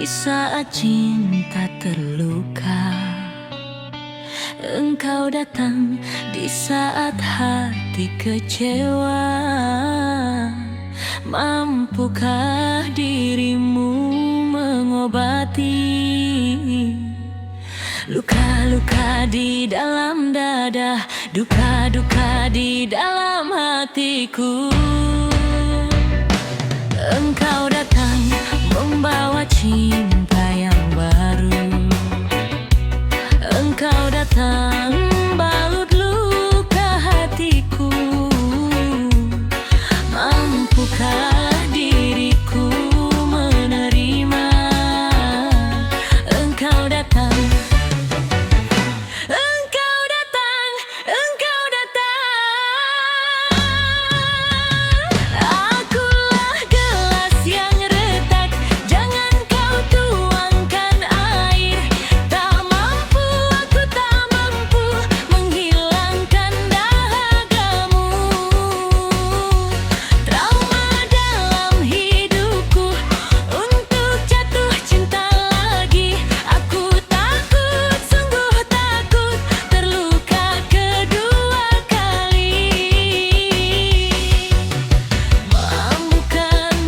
saat cinta terluka, engkau datang di saat hati kecewa. Mampukah dirimu mengobati luka-luka di dalam dada, duka-duka di dalam hatiku? Engkau datang membawa cinta yang baru. Engkau datang balut luka hatiku. Mampukah diriku menerima? Engkau datang. Engkau datang, engkau datang. Akulah gelas yang retak, jangan kau tuangkan air. Tak mampu, aku tak mampu menghilangkan dahagamu. Trauma dalam hidupku untuk jatuh cinta lagi. Aku takut, sungguh takut terluka kedua kali.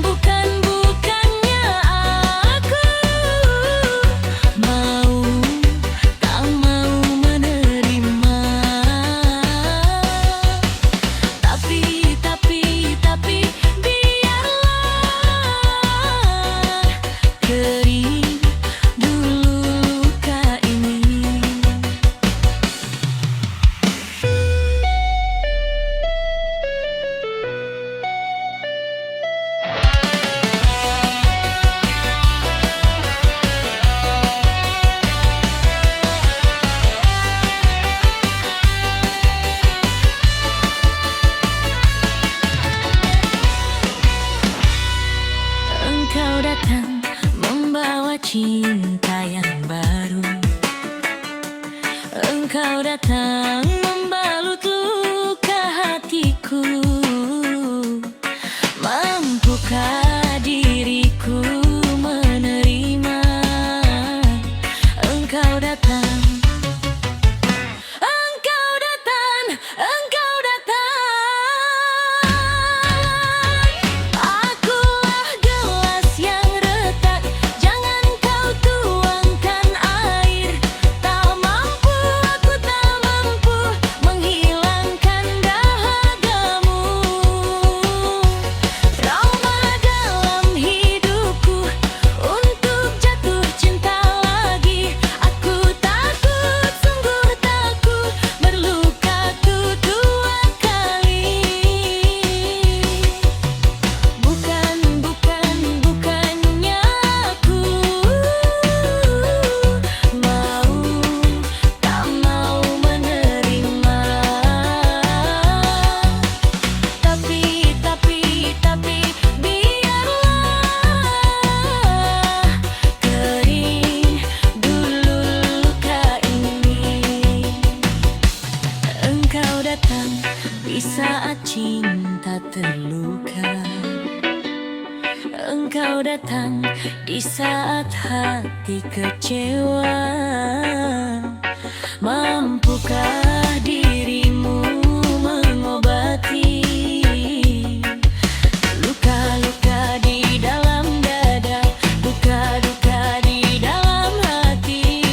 Bukannya aku mau, tak mau menerima. Tapi biarlah kering dulu luka ini. Engkau datang membawa cinta yang baru. Engkau datang membalut luka hatiku. Mampukah diriku menerima? Engkau datang. Engkau datang, engkau datang. Akulah gelas yang retak, jangan kau tuangkan air. Tak mampu, aku tak mampu menghilangkan dahagamu. Trauma dalam hidupku untuk jatuh cinta lagi. Aku takut, sungguh takut berluka kedua kali. Bukannya aku mau, tak mau menerima. Tapi biarlah kering dulu luka ini. Engkau datang di saat cinta terluka. Engkau datang di saat hati kecewa. Mampukah dirimu mengobati luka-luka di dalam dada, duka-duka di dalam hati?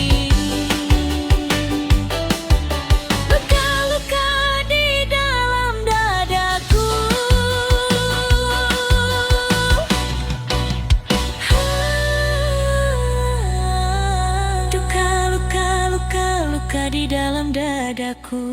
Luka-luka di dalam dadaku. Luka-luka di dalam dadaku.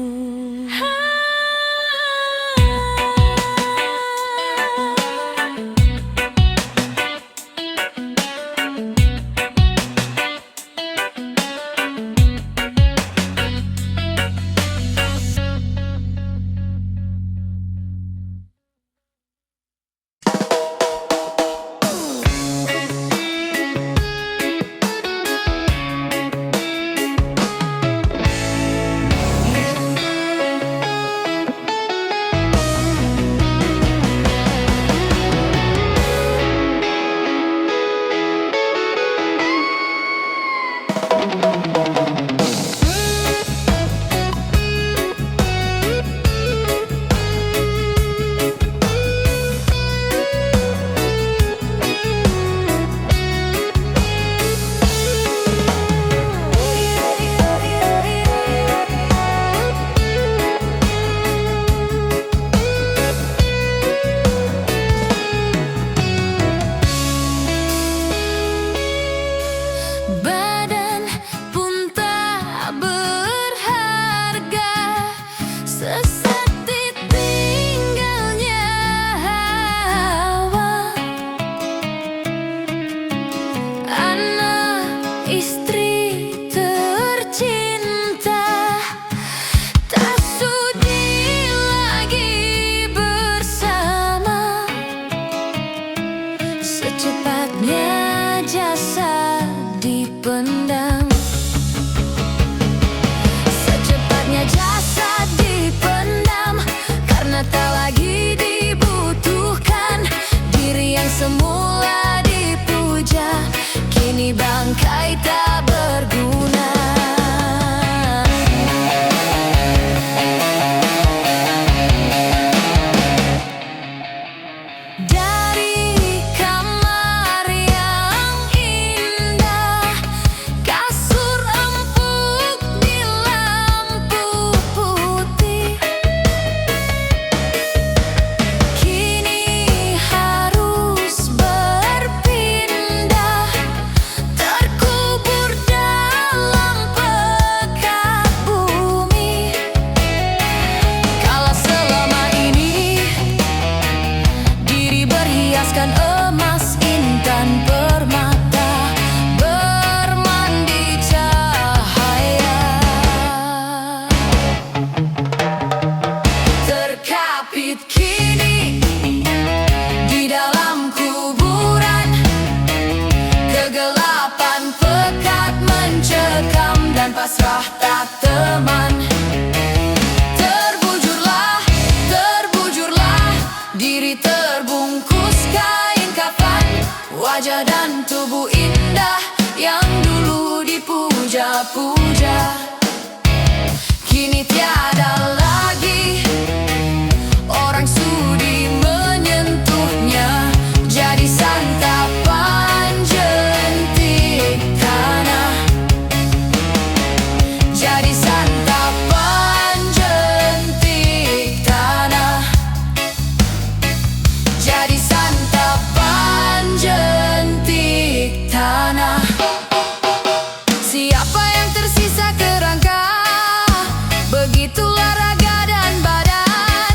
tular raga dan badan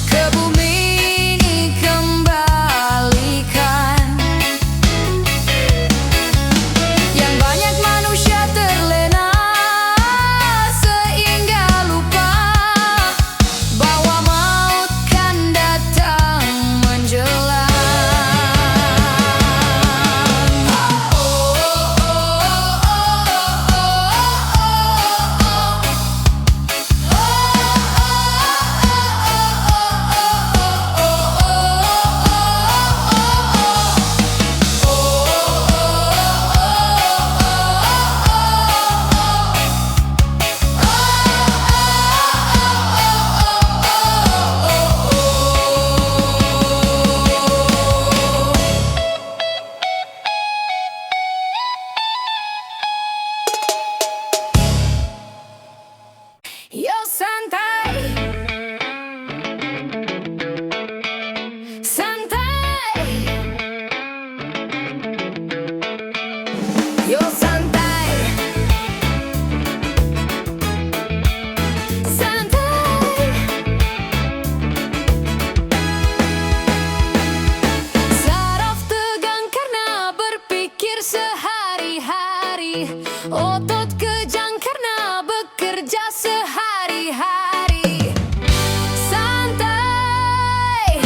ke bumi ini kembalikan. Yang banyak manusia terlena sehingga lupa bahwa maut kan datang menjelang. Yo santai, santai, yo santai, santai. Saraf tegang karena berpikir sehari-hari, otot kejang karena bekerja sehari-hari. Santai,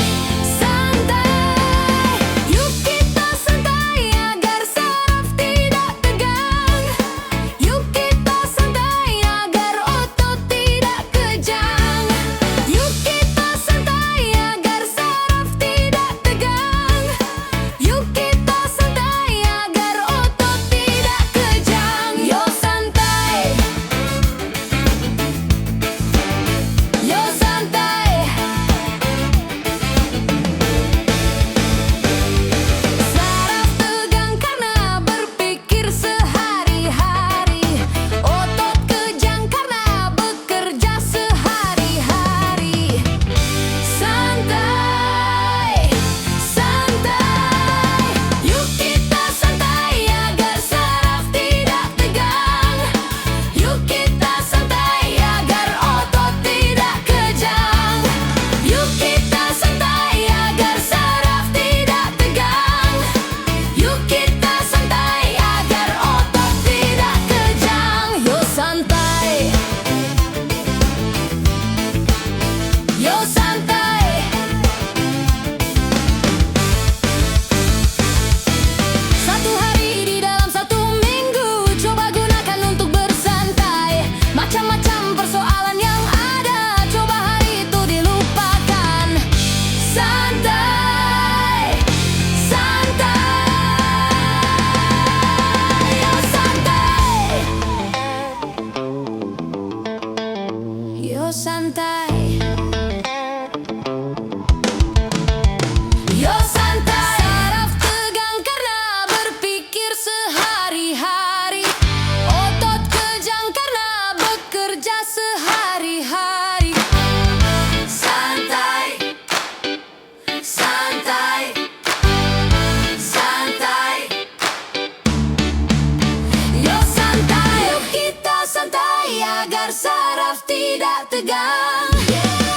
santai, yuk kita santai agar saraf tidak tegang. Yuk kita santai agar otot tidak kejang. Yuk kita santai agar saraf tidak tegang. Yuk kita santai agar otot tidak kejang. Yo santai, yo santai. Saraf tegang karena berpikir sehari-hari, otot kejang karena bekerja sehari-hari. Santai, santai, yuk kita santai agar saraf tidak tegang. Yuk kita santai agar otot tidak kejang. Yuk kita santai agar saraf tidak tegang. Yuk kita santai agar otot tidak kejang. Yo santai, yo santai. Satu hari di dalam satu minggu, coba gunakan untuk bersantai. Macam-macam persoalan yang ada, coba hari itu dilupakan. Santai, santai, yo santai, yo santai. Yo santai. Saraf tegang karena berpikir sehari-hari, otot kejang karena bekerja sehari-hari. Santai, santai, santai. Yo santai, yuk kita santai agar saraf tidak tegang.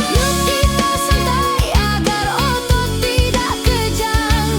Yuk kita santai agar otot tidak kejang.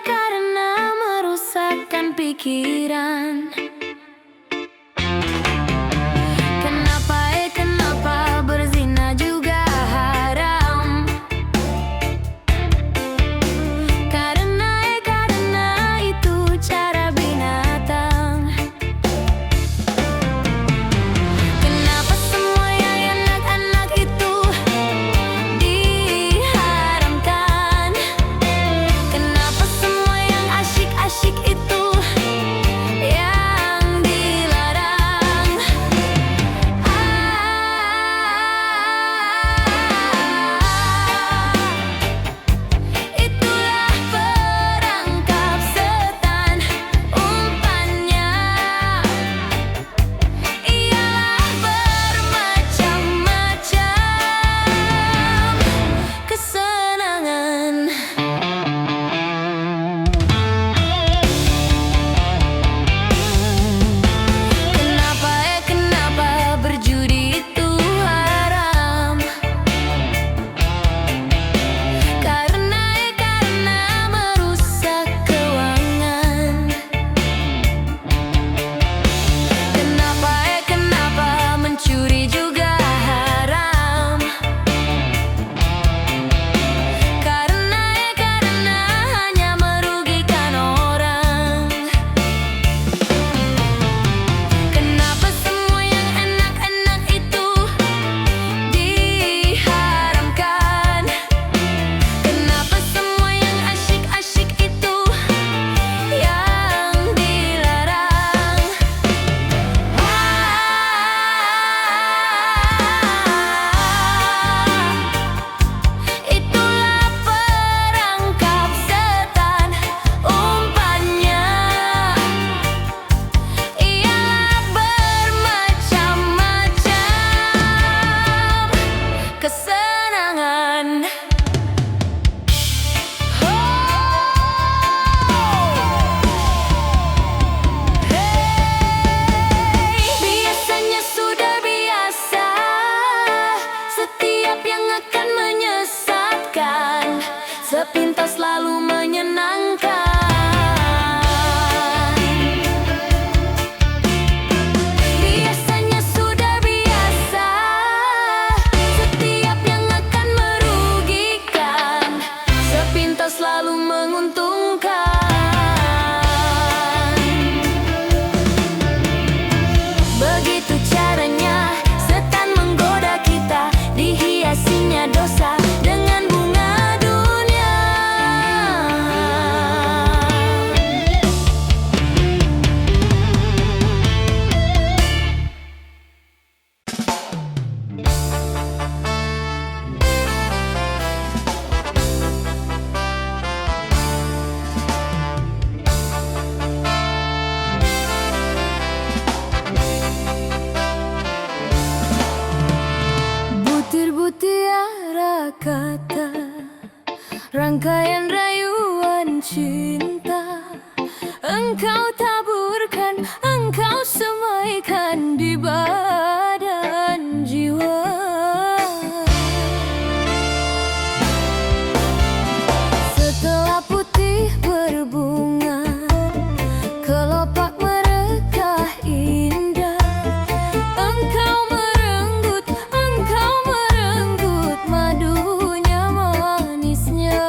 karena merusakkan pikiran. Kenapa berzina juga haram? Karena itu cara binatang. Kenapa semua yang enak-enak itu diharamkan? Kenapa semua yang asyik-asyik itu yang dilarang? Itulah perangkap setan, umpannya ialah bermacam-macam kesenangan. Kenapa berjudi itu haram? Karena merusak keuangan. Kenapa mencuri juga haram? Karena hanya merugikan orang. Kenapa semua yang enak-enak itu diharamkan? Kenapa semua yang asyik-asyik itu yang dilarang? Itulah perangkap setan, umpannya ialah bermacam-macam kesenangan. Biasanya sudah biasa, setiap yang akan menyesatkan sepintas selalu menyenangkan. Biasanya sudah biasa, setiap yang akan merugikan sepintas selalu menguntungkan. Begitu caranya setan menggoda kita, dihiasinya dosa dengan bunga dunia. Butir-butir kata, rangkaian rayuan cinta, engkau taburkan, engkau semaikan di badan jiwa. Setelah putih berbunga, kelopak merekah indah, engkau merenggut madunya manisnya.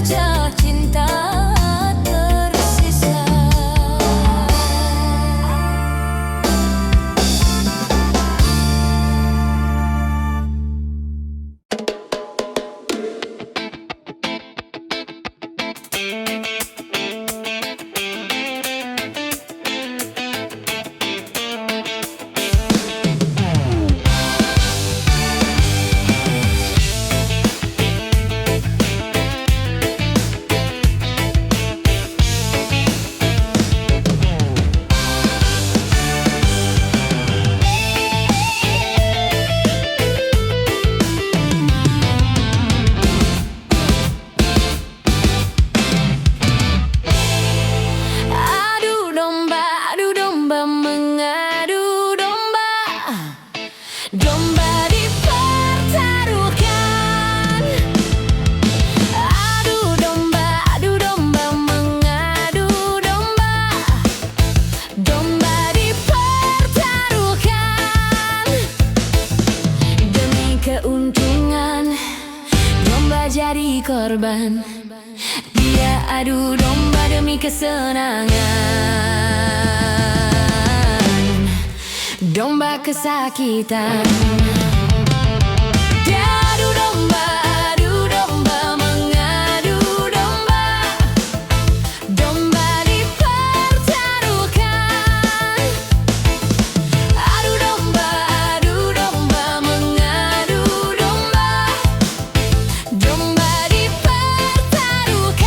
saja cinta tersisa. Adu domba mengadu domba, domba dipertaruhkan. Adu domba mengadu domba, domba dipertaruhkan. Demi keuntungan, domba jadi korban. Dia adu domba demi kesenangan, domba kesakitan. Dia adu domba mengadu domba, domba dipertaruhkan. Adu domba mengadu domba, domba dipertaruhkan.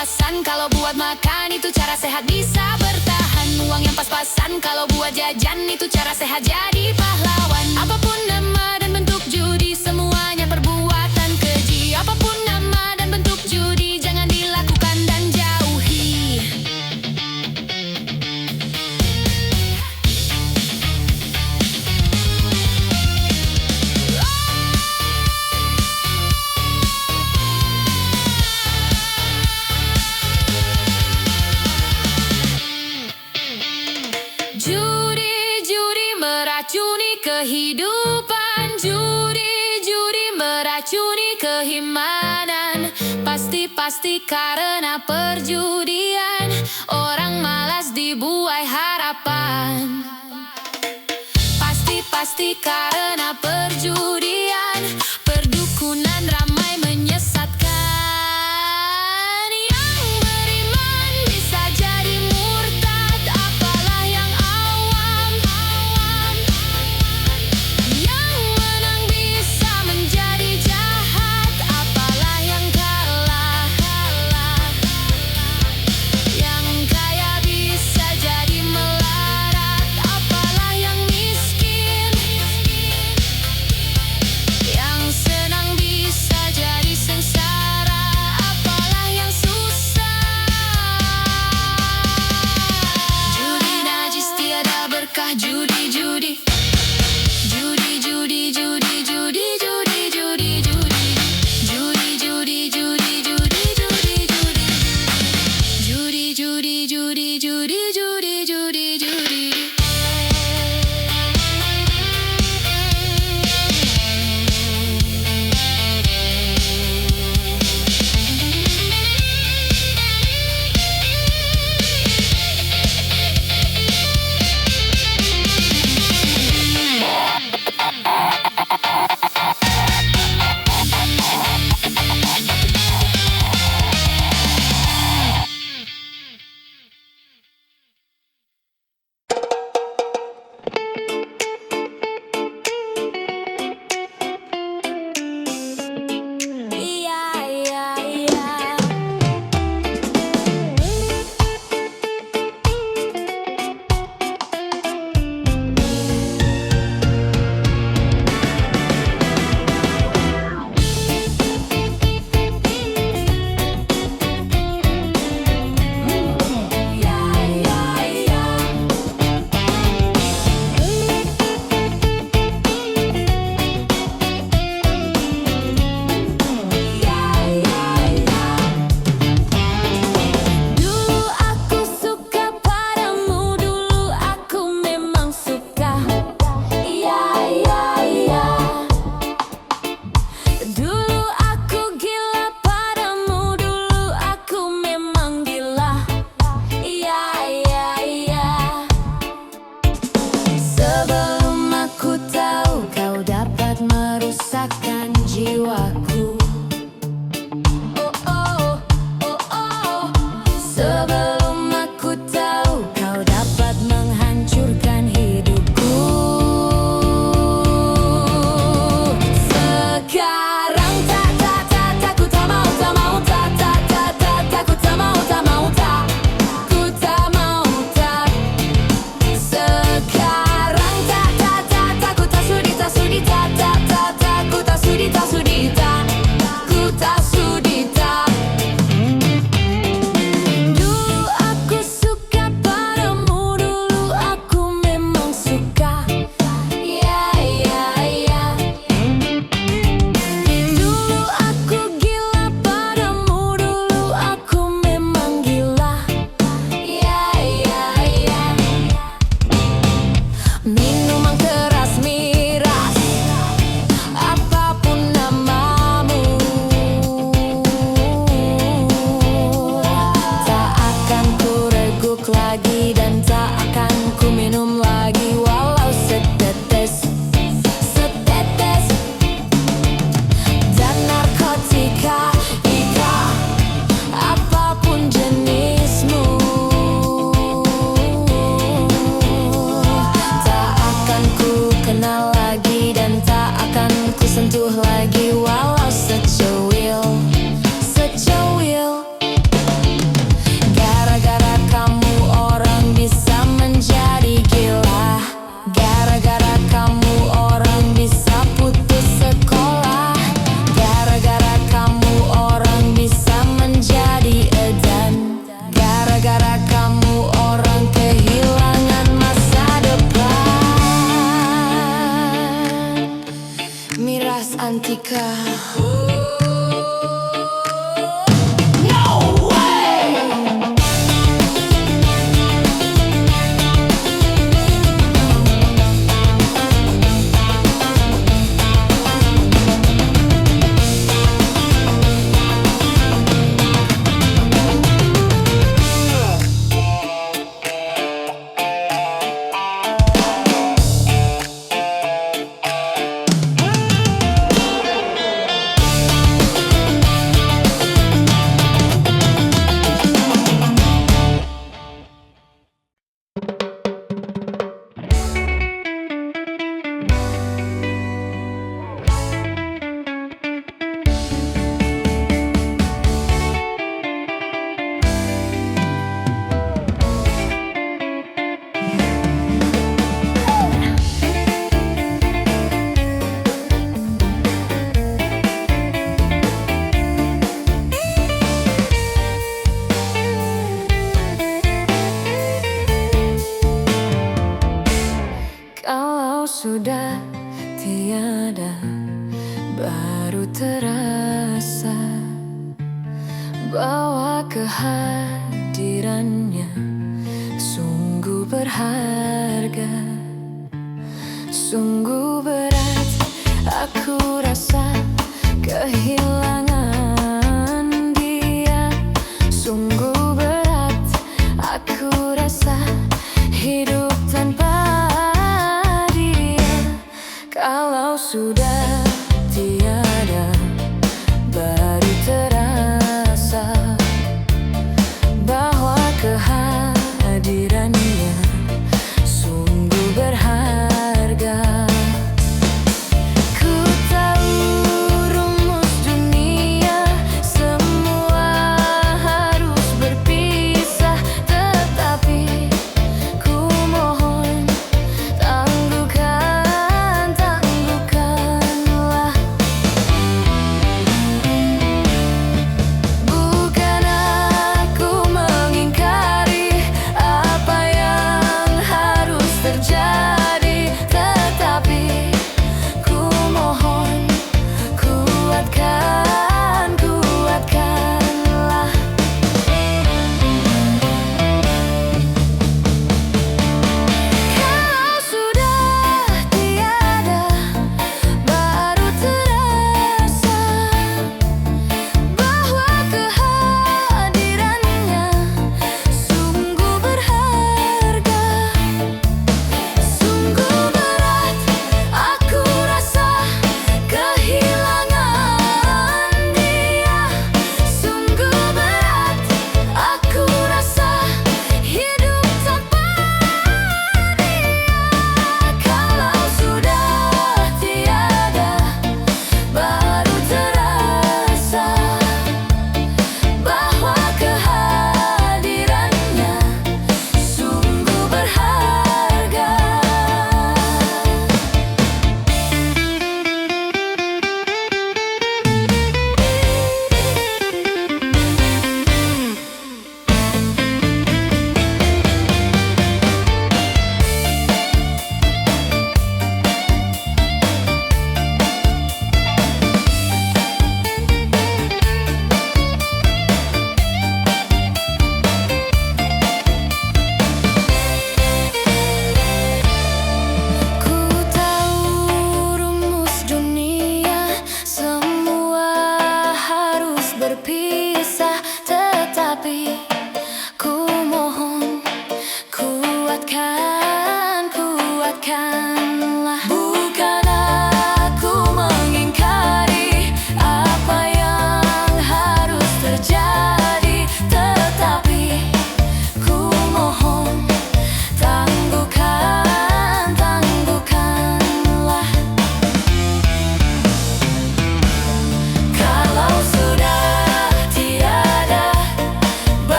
pas-pasan kalau buat makan itu cara sehat bisa bertahan. Uang yang pas-pasan kalau buat jajan itu cara sehat jadi pahlawan. Apapun nama dan bentuk judi, semuanya perbuatan keji. Apapun nama dan bentuk judi, jangan dilakukan dan jauhi. Judi meracuni kehidupan, judi meracuni keimanan. Pasti karena perjudian, orang malas dibuai harapan. Pasti karena perjudian, perdukunan ramai menyesatkan. Yang beriman bisa jadi murtad, apalah yang awam. Yang menang bisa menjadi jahat, apalah yang kalah. Yang kaya bisa jadi melarat, apalah yang miskin. kau. Kalau sudah tiada, baru terasa bahwa kehadirannya sungguh berharga. Sungguh berat aku rasa kehilangan dia. Sungguh berat aku rasa hidup tanpa kalau sudah tiada, baru terasa bahwa kehadirannya sungguh berharga. Ku tahu rumus dunia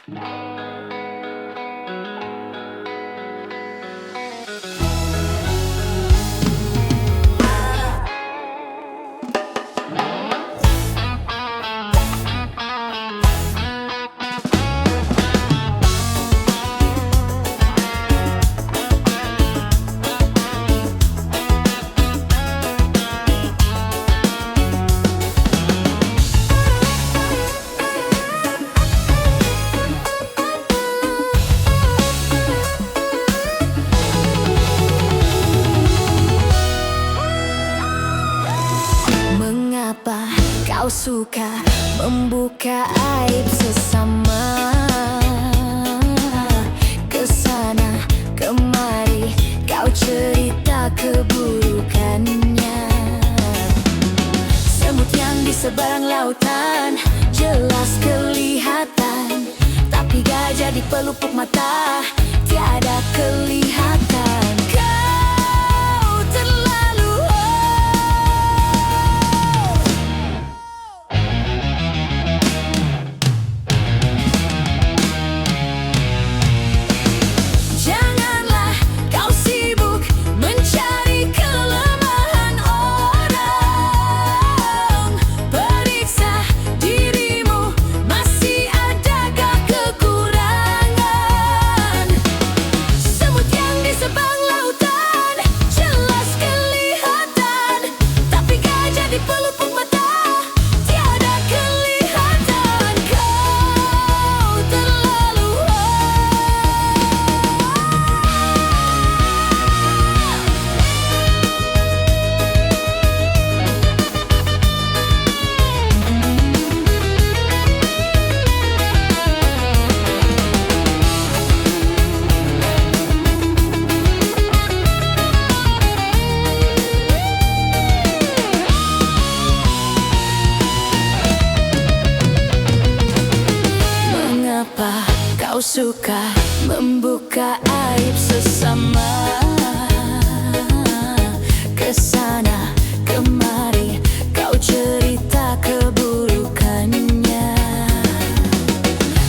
Mengapa kau suka membuka aib sesama? Kesana kemari kau cerita keburukannya. Semut yang di seberang lautan jelas kelihatan, tapi gajah di pelupuk mata tiada kelihatan. Kau terlalu Janganlah kau sibuk mencari kelemahan orang. Periksa dirimu, masih adakah kekurangan? Semut yang di seberang lautan jelas kelihatan, tapi gajah di pelupuk mata tiada kelihatan. Kau terlalu Mengapa kau suka membuka aib sesama? Kesana kemari kau cerita keburukannya.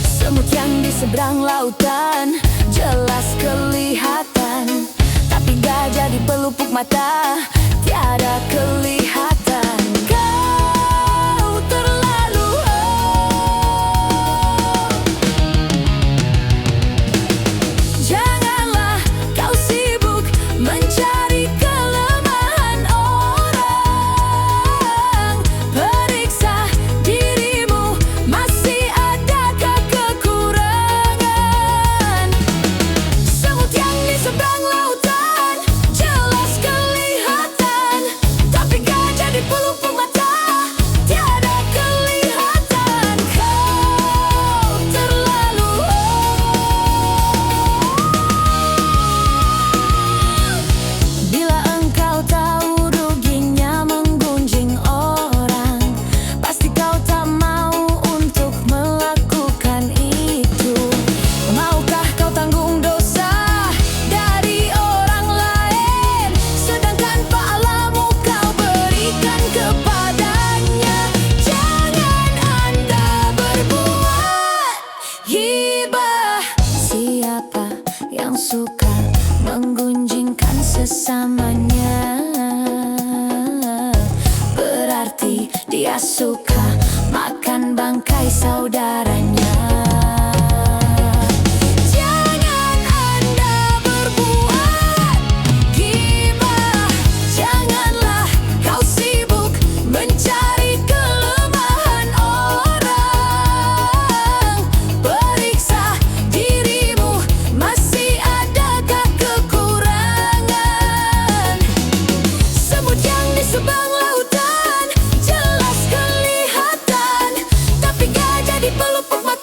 Semut yang di seberang lautan jelas kelihatan, tapi gajah di pelupuk mata tiada kelihatan. Kau terlalu Janganlah kau sibuk mencari kelemahan orang. Periksa dirimu, masih adakah kekurangan? Semut yang di seberang lautan jelas kelihatan, tapi gajah di pelupuk mata tiada kelihatan. Kau terlalu Bila engkau tahu ruginya menggunjing orang, pasti kau tak mau untuk melakukan itu. Maukah kau tanggung dosa dari orang lain, sedangkan pahlamu kau berikan kepadanya? Jangan Anda berbuat hibah. Siapa yang suka menggunjingkan sesamanya, berarti dia suka makan bangkai saudaranya. Jangan Anda berbuat gibah. Janganlah kau sibuk mencari kelemahan orang. Periksa dirimu, masih adakah kekurangan? Semut yang di seberang lautan jelas kelihatan, tapi gajah di pelupuk mata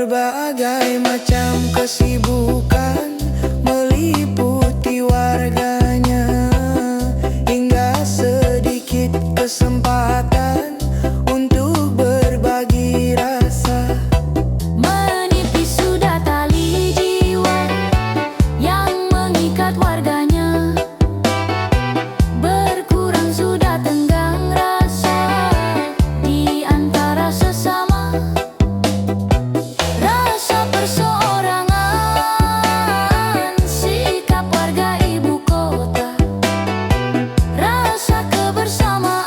Berbagai macam kesibukan meliputi warganya, hingga sedikit kesempatan untuk berbagi rasa. Menipis sudah tali jiwa yang mengikat warganya, berkurang sudah tenggang rasa di antara sesama. Rasa perseorangan, sikap warga ibu kota, rasa kebersamaan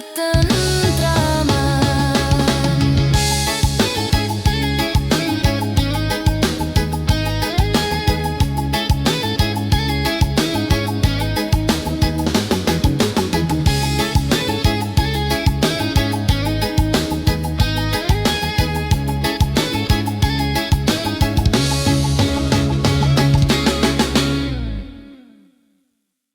tetap